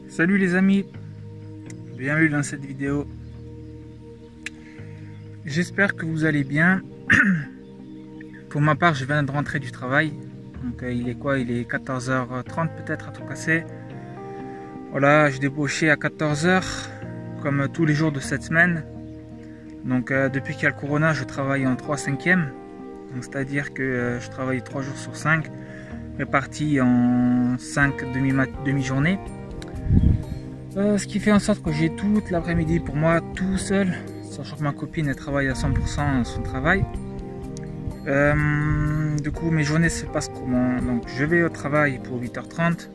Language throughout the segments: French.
Salut les amis, bienvenue dans cette vidéo. J'espère que vous allez bien. Pour ma part, je viens de rentrer du travail. Donc il est quoi? Il est 14h30 peut-être à tout casser. Voilà, je débauchais à 14h comme tous les jours de cette semaine. Donc depuis qu'il y a le corona, je travaille en 3/5e. C'est-à-dire que je travaille 3 jours sur 5, répartis en 5 demi-journées. Ce qui fait en sorte que j'ai toute l'après-midi pour moi tout seul, sachant que ma copine elle travaille à 100% son travail. Du coup mes journées se passent comment? Donc je vais au travail pour 8h30.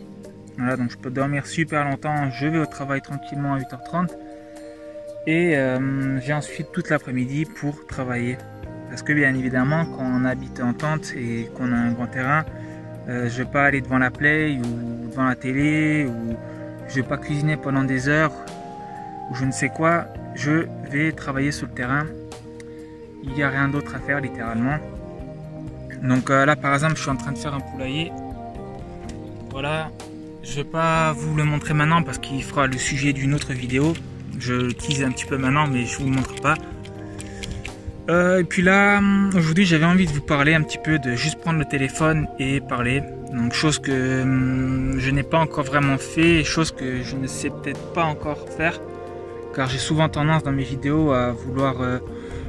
Voilà, donc je peux dormir super longtemps, je vais au travail tranquillement à 8h30. Et j'ai ensuite toute l'après-midi pour travailler. Parce que bien évidemment quand on habite en tente et qu'on a un grand terrain, je ne vais pas aller devant la play ou devant la télé, ou je ne vais pas cuisiner pendant des heures ou je ne sais quoi. Je vais travailler sur le terrain. Il n'y a rien d'autre à faire littéralement. Donc là par exemple je suis en train de faire un poulailler. Voilà, je ne vais pas vous le montrer maintenant parce qu'il fera le sujet d'une autre vidéo. Je le tease un petit peu maintenant mais je ne vous le montre pas. Et puis là, aujourd'hui j'avais envie de vous parler un petit peu, de juste prendre le téléphone et parler. Donc chose que je n'ai pas encore vraiment fait, chose que je ne sais peut-être pas encore faire. Car j'ai souvent tendance dans mes vidéos à vouloir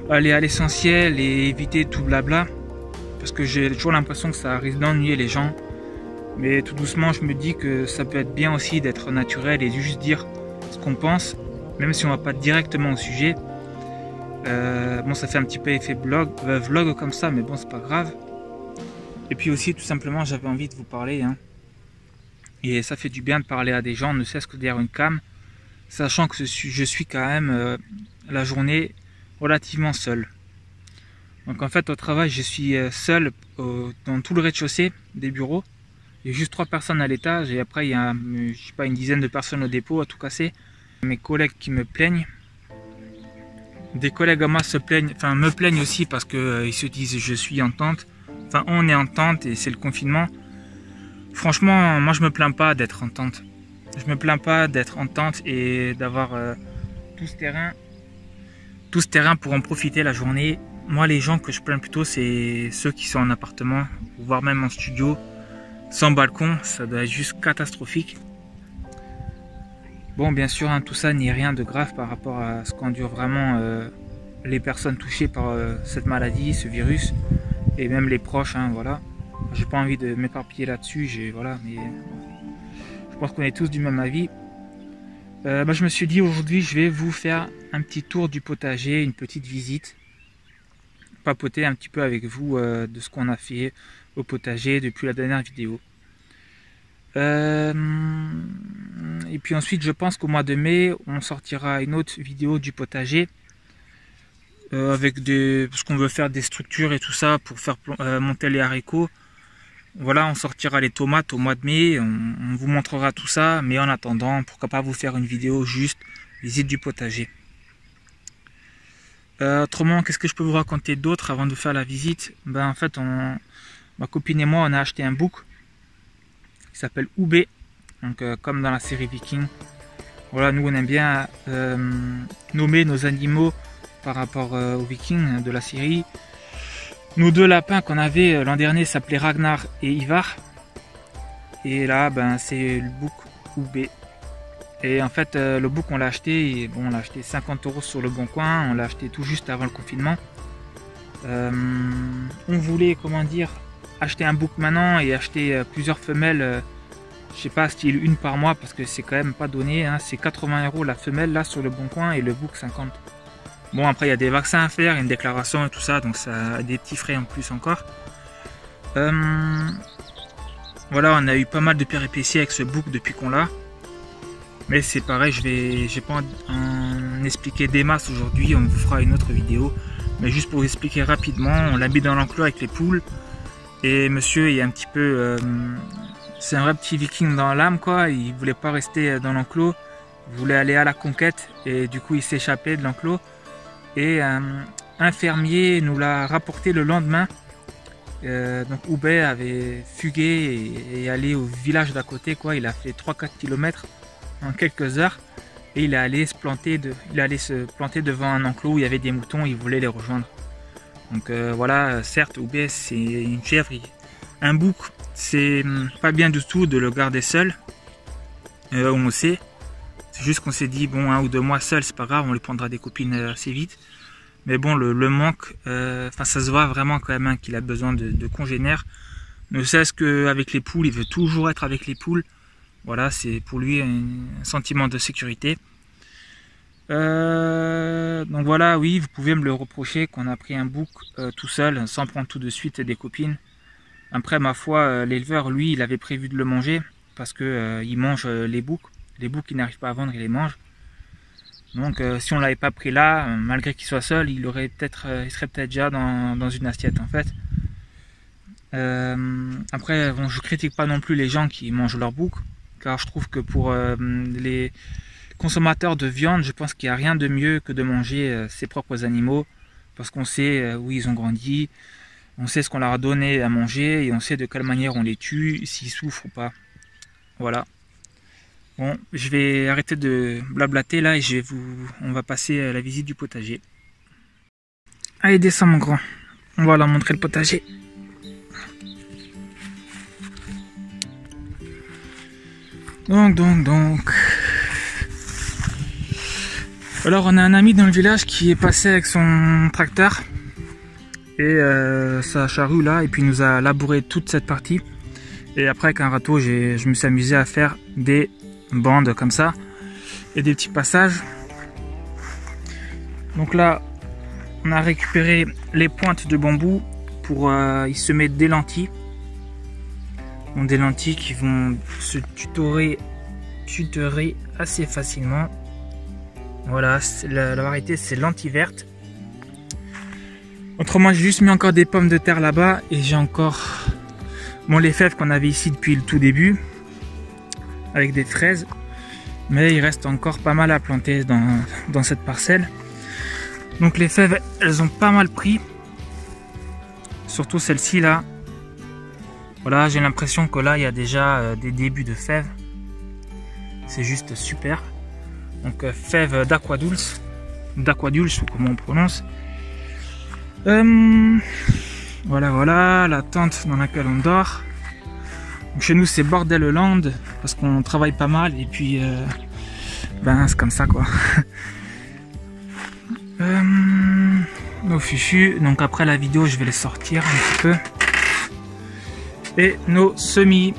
aller à l'essentiel et éviter tout blabla. Parce que j'ai toujours l'impression que ça risque d'ennuyer les gens. Mais tout doucement je me dis que ça peut être bien aussi d'être naturel et de juste dire ce qu'on pense. Même si on va pas directement au sujet. Bon, ça fait un petit peu effet vlog comme ça, mais bon, c'est pas grave. Et puis aussi, tout simplement, j'avais envie de vous parler. Et ça fait du bien de parler à des gens, ne serait-ce que derrière une cam, sachant que je suis quand même la journée relativement seul. Donc en fait, au travail, je suis seul dans tout le rez-de-chaussée des bureaux. Il y a juste 3 personnes à l'étage et après, il y a, je sais pas, une dizaine de personnes au dépôt à tout casser. Mes collègues qui me plaignent. Des collègues à moi me plaignent aussi parce que ils se disent je suis en tente. Enfin, on est en tente et c'est le confinement. Franchement, moi je me plains pas d'être en tente. Je me plains pas d'être en tente et d'avoir tout ce terrain pour en profiter la journée. Moi, les gens que je plains plutôt, c'est ceux qui sont en appartement, voire même en studio, sans balcon. Ça doit être juste catastrophique. Bon, bien sûr, tout ça n'est rien de grave par rapport à ce qu'endurent vraiment les personnes touchées par cette maladie, ce virus, et même les proches, voilà. J'ai pas envie de m'éparpiller là-dessus, voilà, mais je pense qu'on est tous du même avis. Je me suis dit aujourd'hui, je vais vous faire un petit tour du potager, une petite visite, papoter un petit peu avec vous de ce qu'on a fait au potager depuis la dernière vidéo. Et puis ensuite je pense qu'au mois de mai on sortira une autre vidéo du potager avec parce qu'on veut faire des structures et tout ça pour faire monter les haricots. Voilà, on sortira les tomates au mois de mai, on vous montrera tout ça, mais en attendant pourquoi pas vous faire une vidéo juste visite du potager. Autrement, qu'est-ce que je peux vous raconter d'autre avant de faire la visite? En fait ma copine et moi on a acheté un bouc qui s'appelle Oubé, donc comme dans la série Viking. Voilà, nous on aime bien nommer nos animaux par rapport aux Vikings de la série. Nos 2 lapins qu'on avait l'an dernier s'appelaient Ragnar et Ivar. Et là, c'est le bouc Oubé. Et en fait, le bouc on l'a acheté, on l'a acheté 50 € sur le bon coin. On l'a acheté tout juste avant le confinement. On voulait, comment dire, acheter un bouc maintenant et acheter plusieurs femelles, je sais pas, style une par mois parce que c'est quand même pas donné, c'est 80 € la femelle là sur le bon coin et le bouc 50. Bon, après il y a des vaccins à faire, une déclaration et tout ça, donc ça a des petits frais en plus encore. Voilà, on a eu pas mal de péripéties avec ce bouc depuis qu'on l'a, mais c'est pareil, j'ai pas en expliquer des masses aujourd'hui, on vous fera une autre vidéo, mais juste pour vous expliquer rapidement, on l'a mis dans l'enclos avec les poules. Et monsieur est un petit peu... c'est un vrai petit viking dans l'âme, quoi. Il voulait pas rester dans l'enclos. Il voulait aller à la conquête. Et du coup, il s'échappait de l'enclos. Et un fermier nous l'a rapporté le lendemain. Donc Oubé avait fugué et allé au village d'à côté, quoi. Il a fait 3-4 km en quelques heures et il allait se planter devant un enclos où il y avait des moutons, il voulait les rejoindre. Donc voilà, certes Oubé c'est une chèvre, un bouc c'est pas bien du tout de le garder seul, on le sait. C'est juste qu'on s'est dit bon 1 ou 2 mois seul c'est pas grave, on lui prendra des copines assez vite. Mais bon le manque, ça se voit vraiment quand même qu'il a besoin de congénères. Ne serait-ce qu'avec les poules, il veut toujours être avec les poules. Voilà, c'est pour lui un sentiment de sécurité. Donc voilà, oui, vous pouvez me le reprocher qu'on a pris un bouc tout seul, sans prendre tout de suite des copines. Après, ma foi, l'éleveur, lui, il avait prévu de le manger, parce que il mange les boucs. Les boucs qu'il n'arrive pas à vendre, il les mange. Donc si on l'avait pas pris là, malgré qu'il soit seul, il serait peut-être déjà dans une assiette en fait. Après, bon, je critique pas non plus les gens qui mangent leur bouc, car je trouve que pour les consommateurs de viande, je pense qu'il n'y a rien de mieux que de manger ses propres animaux, parce qu'on sait où ils ont grandi, on sait ce qu'on leur a donné à manger, et on sait de quelle manière on les tue, s'ils souffrent ou pas. Voilà. Bon, je vais arrêter de blablater là, et on va passer à la visite du potager. Allez, descends mon grand, on va leur montrer le potager. Donc. Alors on a un ami dans le village qui est passé avec son tracteur et sa charrue là, et puis il nous a labouré toute cette partie. Et après avec un râteau, je me suis amusé à faire des bandes comme ça et des petits passages. Donc là, on a récupéré les pointes de bambou pour y semer des lentilles. Donc des lentilles qui vont se tutorer assez facilement. Voilà, la variété c'est lentilles vertes. Autrement, j'ai juste mis encore des pommes de terre là-bas, et j'ai encore les fèves qu'on avait ici depuis le tout début avec des fraises, mais il reste encore pas mal à planter dans cette parcelle. Donc les fèves, elles ont pas mal pris, surtout celle-ci là. Voilà, j'ai l'impression que là il y a déjà des débuts de fèves. C'est juste super. Donc fèves d'Aquadulce, ou comment on prononce. Voilà la tente dans laquelle on dort. Donc, chez nous c'est bordel land parce qu'on travaille pas mal, et puis c'est comme ça quoi. Nos fichus, donc après la vidéo je vais les sortir un petit peu. Et nos semis.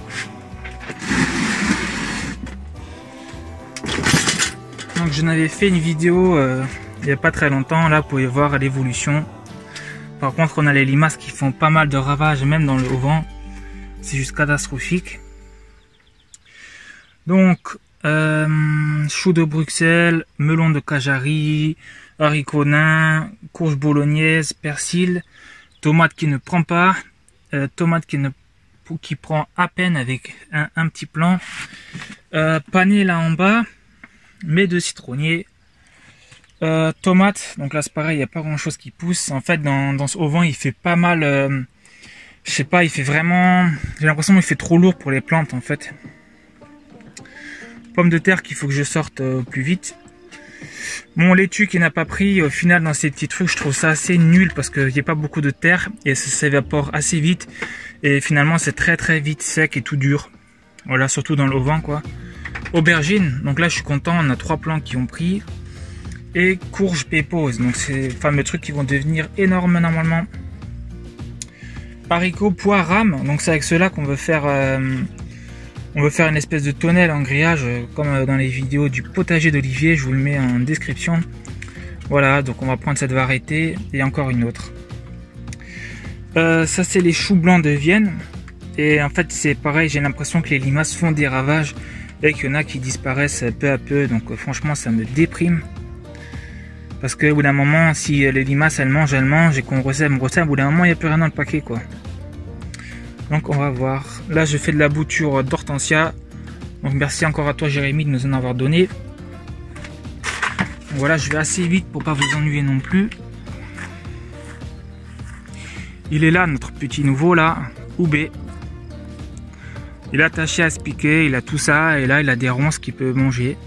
Donc je n'avais fait une vidéo il n'y a pas très longtemps, là vous pouvez voir l'évolution. Par contre on a les limaces qui font pas mal de ravages, même dans le haut-vent. C'est juste catastrophique. Donc choux de Bruxelles, melon de Cajarrie, haricots nains, courge bolognaise, persil, tomate qui ne prend pas, tomate qui prend à peine avec un petit plant, pané là en bas, mais de citronnier, tomates. Donc là c'est pareil, il n'y a pas grand chose qui pousse. En fait dans ce auvent il fait pas mal, je sais pas, il fait vraiment, j'ai l'impression qu'il fait trop lourd pour les plantes en fait. Pommes de terre qu'il faut que je sorte plus vite. Mon laitue qui n'a pas pris, au final dans ces petits trucs je trouve ça assez nul, parce qu'il n'y a pas beaucoup de terre et ça s'évapore assez vite, et finalement c'est très vite sec et tout dur. Voilà, surtout dans le haut-vent quoi. Aubergine, donc là je suis content, on a 3 plants qui ont pris. Et courge pépose, donc c'est les fameux trucs qui vont devenir énormes normalement. Haricots, pois, rames, donc c'est avec cela qu'on veut faire une espèce de tonnelle en grillage, comme dans les vidéos du potager d'Olivier, je vous le mets en description. Voilà, donc on va prendre cette variété et encore une autre. Ça c'est les choux blancs de Vienne, et en fait c'est pareil, j'ai l'impression que les limaces font des ravages et qu'il y en a qui disparaissent peu à peu, donc franchement ça me déprime. Parce que au bout d'un moment, si les limaces elles mangent, et qu'on resème, au bout d'un moment il n'y a plus rien dans le paquet quoi. Donc on va voir. Là je fais de la bouture d'hortensia. Donc merci encore à toi Jérémy de nous en avoir donné. Voilà, je vais assez vite pour pas vous ennuyer non plus. Il est là notre petit nouveau là, Oubé. Il est attaché à ce piquet, il a tout ça, et là il a des ronces qu'il peut manger.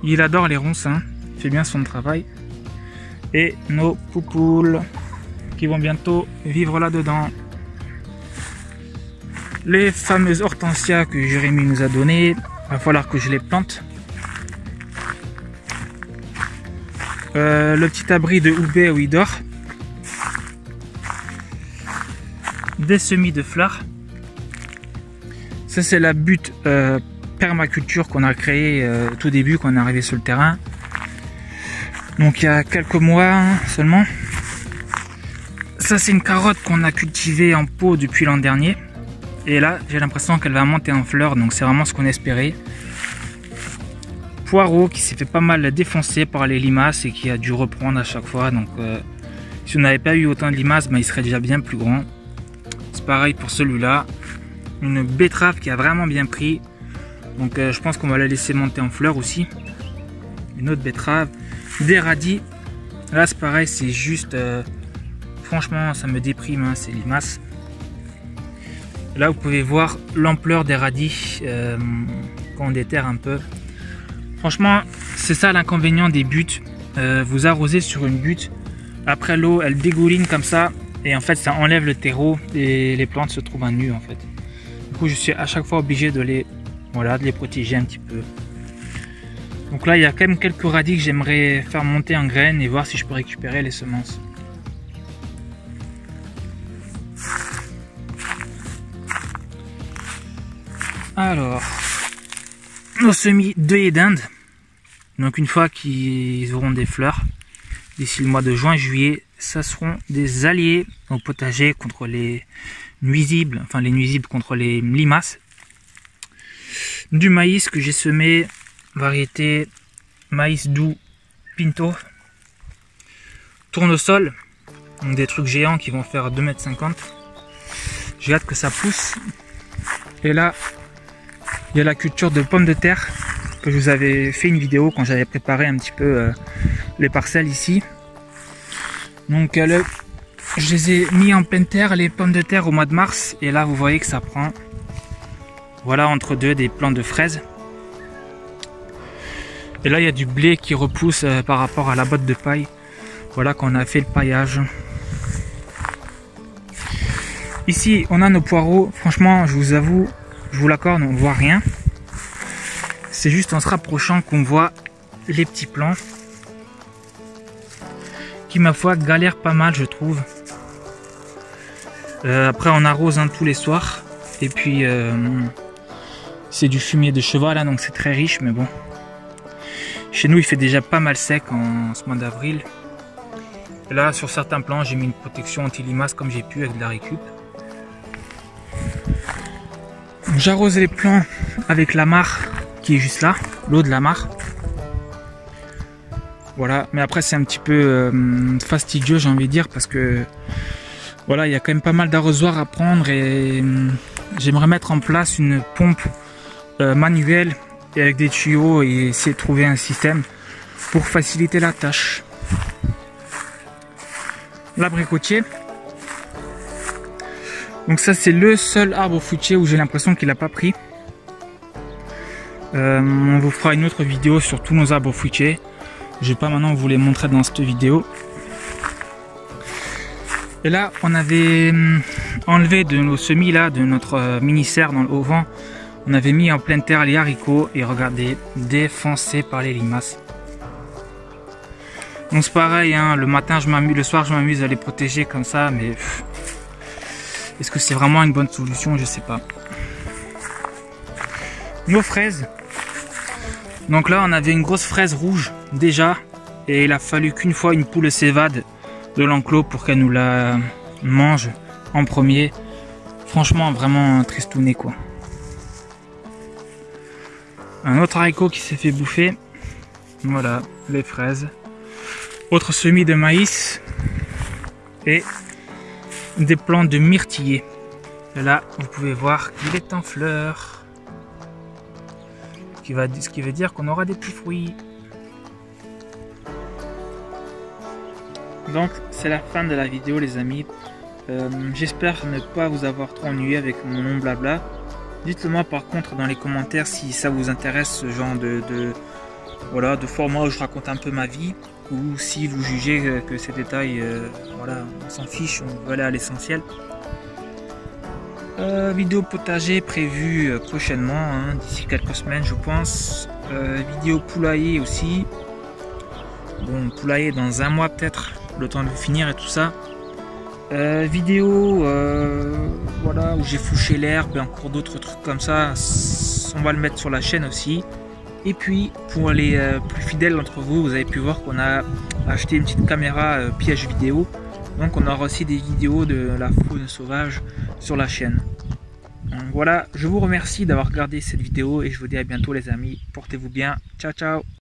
Il adore les ronces, hein. Il fait bien son travail. Et nos poupoules qui vont bientôt vivre là-dedans. Les fameuses hortensias que Jérémy nous a données, va falloir que je les plante. Le petit abri de Houbet où il dort. Des semis de fleurs. Ça c'est la butte permaculture qu'on a créée tout début quand on est arrivé sur le terrain. Donc il y a quelques mois seulement. Ça c'est une carotte qu'on a cultivée en pot depuis l'an dernier. Et là j'ai l'impression qu'elle va monter en fleurs, donc c'est vraiment ce qu'on espérait. Poireau qui s'est fait pas mal défoncer par les limaces et qui a dû reprendre à chaque fois. Donc si on n'avait pas eu autant de limaces, il serait déjà bien plus grand. C'est pareil pour celui-là. Une betterave qui a vraiment bien pris. Donc je pense qu'on va la laisser monter en fleurs aussi. Une autre betterave. Des radis. Là c'est pareil, c'est juste... franchement ça me déprime, hein, ces limaces. Là vous pouvez voir l'ampleur des radis quand on déterre un peu. Franchement c'est ça l'inconvénient des buttes. Vous arrosez sur une butte. Après l'eau elle dégouline comme ça. Et en fait ça enlève le terreau et les plantes se trouvent à nu en fait. Du coup je suis à chaque fois obligé de les protéger un petit peu. Donc là il y a quand même quelques radis que j'aimerais faire monter en graines et voir si je peux récupérer les semences. Alors, nos semis d'œillets d'Inde. Donc une fois qu'ils auront des fleurs, d'ici le mois de juin-juillet, ça seront des alliés au potager contre les nuisibles, enfin les nuisibles contre les limaces. Du maïs que j'ai semé, variété maïs doux Pinto. Tournesol, donc des trucs géants qui vont faire 2,50 m. J'ai hâte que ça pousse. Et là, il y a la culture de pommes de terre que je vous avais fait une vidéo quand j'avais préparé un petit peu les parcelles ici. Donc je les ai mis en pleine terre, les pommes de terre, au mois de mars. Et là vous voyez que ça prend. Voilà, entre deux des plants de fraises. Et là il y a du blé qui repousse par rapport à la botte de paille. Voilà qu'on a fait le paillage. Ici on a nos poireaux. Franchement je vous avoue, je vous l'accorde, on ne voit rien. C'est juste en se rapprochant qu'on voit les petits plants. Qui ma foi galèrent pas mal je trouve. Après on arrose tous les soirs. Et puis c'est du fumier de cheval là, donc c'est très riche, mais bon. Chez nous il fait déjà pas mal sec en ce mois d'avril. Et là sur certains plants j'ai mis une protection anti-limaces comme j'ai pu avec de la récup. J'arrose les plants avec la mare qui est juste là, l'eau de la mare. Voilà, mais après c'est un petit peu fastidieux j'ai envie de dire parce que voilà, il y a quand même pas mal d'arrosoirs à prendre et j'aimerais mettre en place une pompe manuelle et avec des tuyaux et essayer de trouver un système pour faciliter la tâche. L'abricotier. Donc ça c'est le seul arbre fruitier où j'ai l'impression qu'il n'a pas pris. On vous fera une autre vidéo sur tous nos arbres fruitiers. Je vais pas maintenant vous les montrer dans cette vidéo. Et là on avait enlevé de nos semis là, de notre mini-serre dans le haut vent. On avait mis en pleine terre les haricots et regardez, défoncés par les limaces. Donc c'est pareil, hein, le matin je m'amuse, le soir je m'amuse à les protéger comme ça, mais est-ce que c'est vraiment une bonne solution? Je sais pas. Nos fraises. Donc là on avait une grosse fraise rouge déjà et il a fallu qu'une fois une poule s'évade de l'enclos pour qu'elle nous la mange en premier. Franchement vraiment tristouné quoi. Un autre haricot qui s'est fait bouffer. Voilà les fraises. Autre semis de maïs et des plants de myrtillers. Et là vous pouvez voir qu'il est en fleurs. Ce qui veut dire qu'on aura des petits fruits. Donc c'est la fin de la vidéo les amis. J'espère ne pas vous avoir trop ennuyé avec mon blabla. Dites-le moi par contre dans les commentaires si ça vous intéresse ce genre voilà, de format où je raconte un peu ma vie, ou si vous jugez que ces détails, voilà, on s'en fiche, on veut aller à l'essentiel. Vidéo potager prévue prochainement, hein, d'ici quelques semaines je pense. Vidéo poulailler aussi. Bon, poulailler dans un mois peut-être, le temps de finir et tout ça. Vidéo voilà, où j'ai fouché l'herbe et encore d'autres trucs comme ça, on va le mettre sur la chaîne aussi. Et puis pour les plus fidèles d'entre vous, vous avez pu voir qu'on a acheté une petite caméra piège vidéo, donc on aura aussi des vidéos de la faune sauvage sur la chaîne. Donc voilà, je vous remercie d'avoir regardé cette vidéo et je vous dis à bientôt les amis, portez-vous bien, ciao ciao.